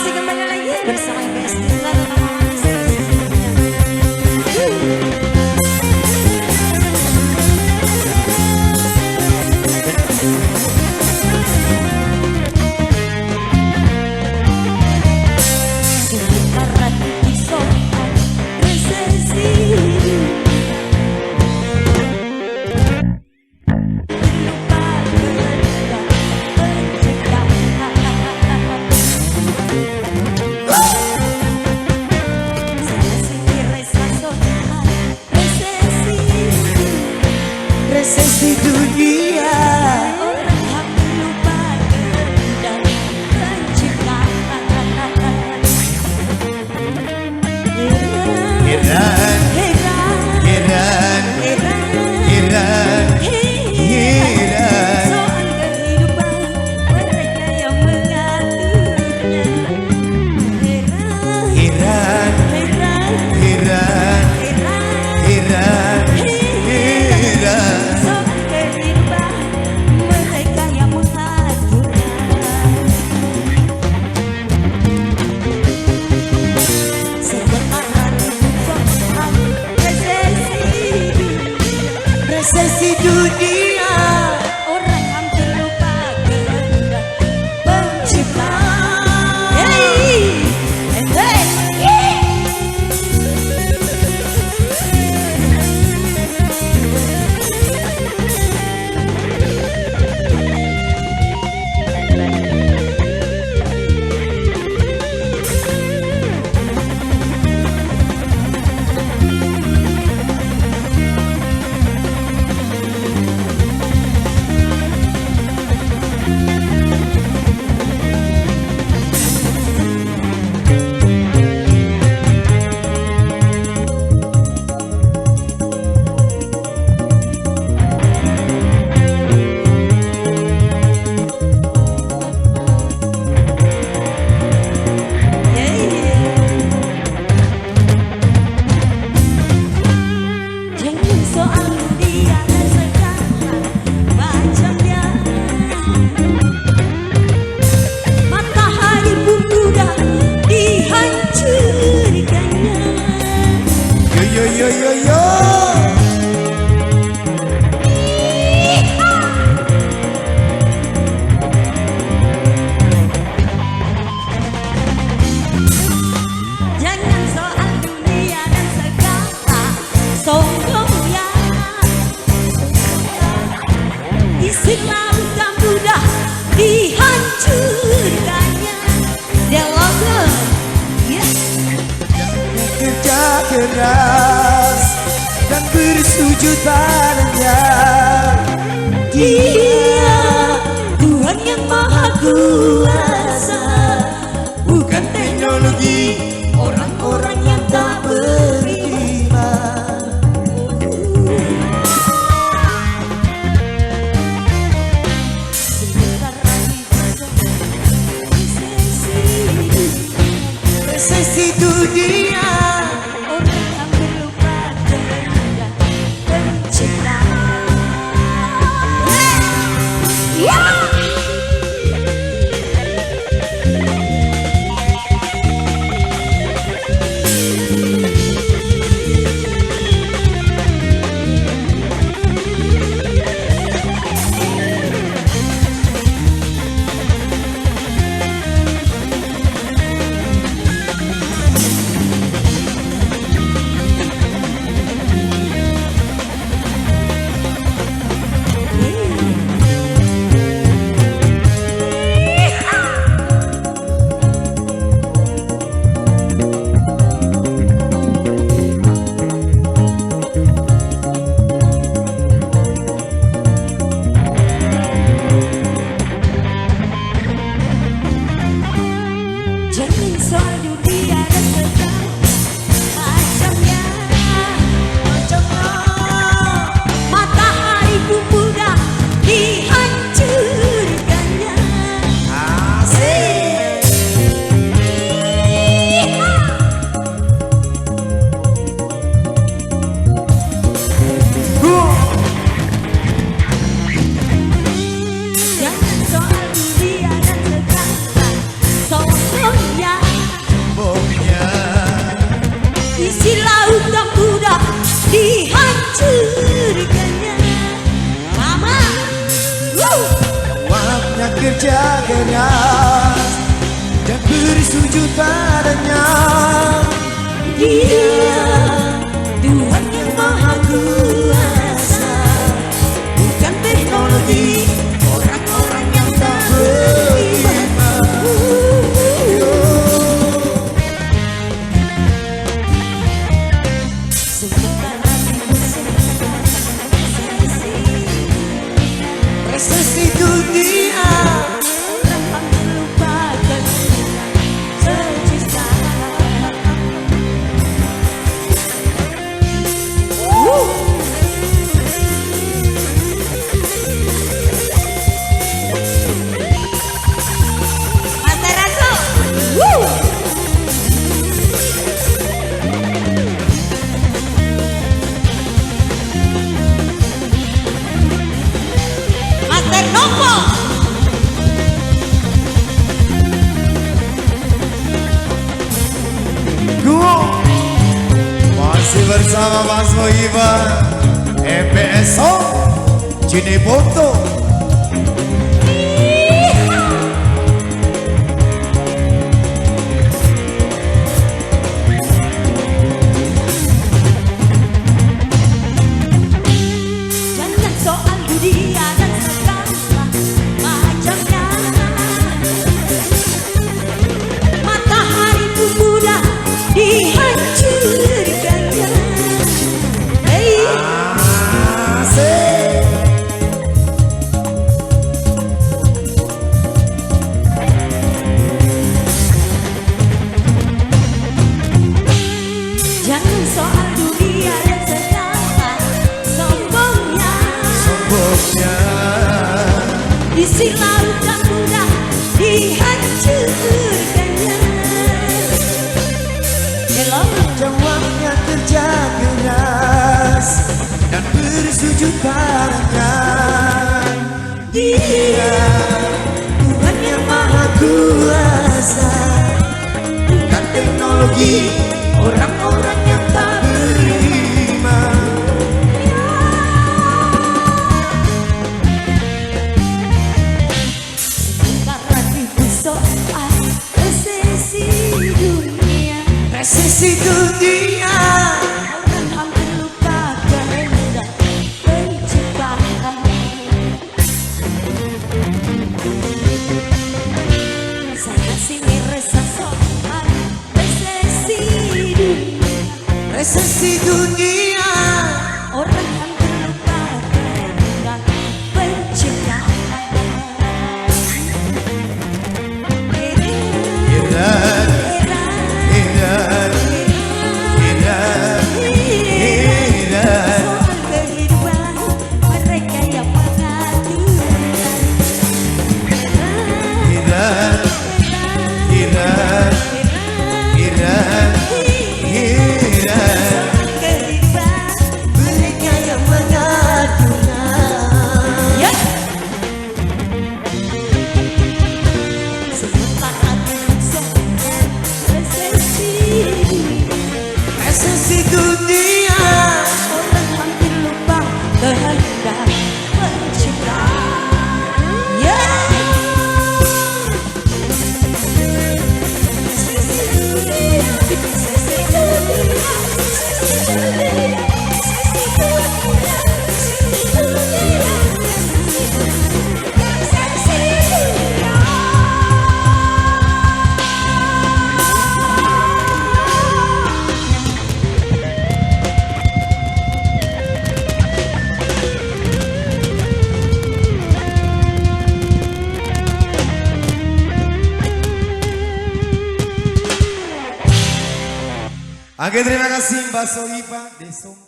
masih kembali lagi bersama MBS Tinggal Nama Sekarang di soal resesi resesi dunia, orang hampir lupa dan penciptaan. Heran, heran, soal kehidupan mereka yang mengaturnya. Heran, resesi dunia, orang hampir lupa kehendak pencipta. Soal dunia dan sekarang macamnya, matahari pun mudah dihancurkannya. Yo yo yo yo yo. Jangan soal dunia dan sekarang sombong. Islam tak mudah dihancurkannya. Dialogue, yes. Kerja keras dan bersujud padanya. Dia Tuhan yang Maha Kuasa, bukan teknologi orang-orang yang tak beriman. Resesi dunia, orang yang lupa kehendak pencipta. kerja keras dan bersujud padanya. Dia Tuhan yang Maha Kuasa, bukan teknologi orang-orang yang tak beriman. Sementara resesi dunia, orang melupakan sejuta. Masih bersama Mas Muhibah MPSO Cinepoto. Jangan soal dunia dan segala macamnya. Matahari pun mudah dihancurkannya. Hey, jangan soal dunia dan segala sombongnya. Disilaukan mudah dihancurkannya. Jawabnya kerja keras dan bersujud padanya. Dia Tuhan yang Maha Kuasa, bukan teknologi orang-orang yang tak beriman. Sementara itu soal resesi dunia, resesi dunia, orang hampir lupa kehendak penciptaan. Sana sini resah soal resesi dunia, resesi dunia, orang hampir lupa kehendak penciptaan. Resesi dunia, orang hampir lupa kehendak penciptaan. Resesi dunia, resesi dunia, resesi dunia, resesi dunia, resesi dunia, resesi dunia. Oke, terima kasih Mbak Sohibah Deso.